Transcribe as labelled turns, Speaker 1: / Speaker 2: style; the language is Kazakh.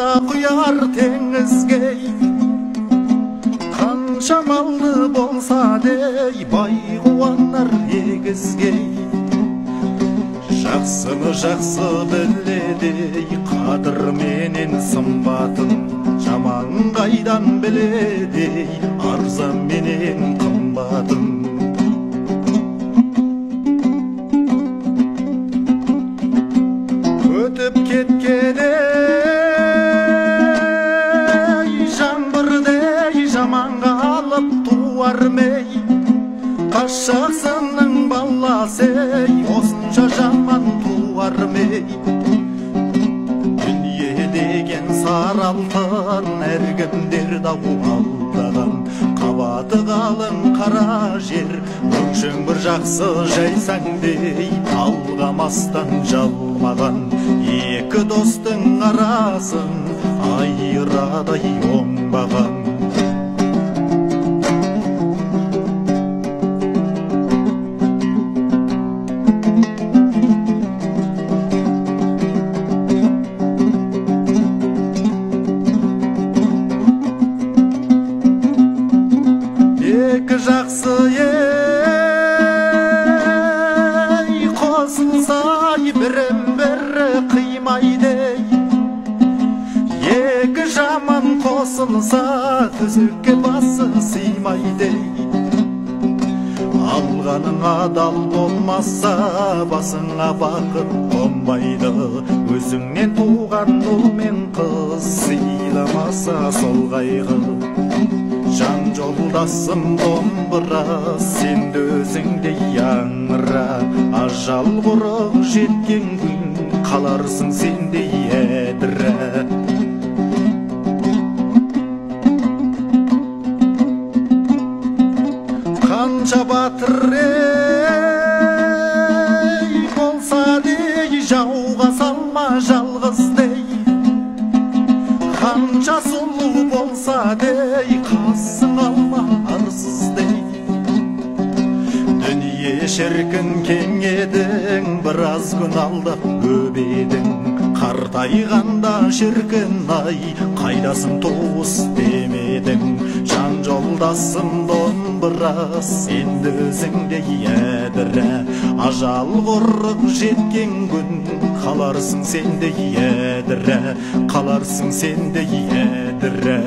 Speaker 1: da kuyar tengizge. Kança mallı bolsa dey bay kuvanar egizge. Жақсыны жақсы біледі қадір менен сымбатын, жаман қайдан біледі арзан менен қымбатын. Өтіп кеткеней жаңбырдей жаманға алып туармей, қашақсының баласей осынша жаман туармей. Дүние деген саралтын әркімдер дау алдаған, қабаты қалың қара жер өңшең бір жақсы жайсаң дей талғамастан жалмаған. Екі достың арасын айырадай оңбаған. Екі жақсы ей қосылса бірін-бірі қимайды. Екі жаман қосылса төсекке басы сыймайды. Алғаның адал болмаса басыңа бақыт қонбайды. Өзіңнен туған ұл мен қыз сыйламаса сол қайғы. Жан жолдасым домбыра, сен де өзіңдей аңыра. Ажал құрық жеткен күн қаларсың сендей әдірі. Қанша батыр ей болса дей жауға салма жалғыз дей. Қанша сұлу болса дей қасың алма арсыз дей. Дүние шіркін кең едің, біраз күн алдап өбедің. Қартайғанда шіркін ай қайдасың туыс демедің. Жан жолдасым домбыра, сен де өзіңдей әдірі. Ажал құрық жеткен күн қаларсың сендей әдірі. Қаларсың сендей әдірі.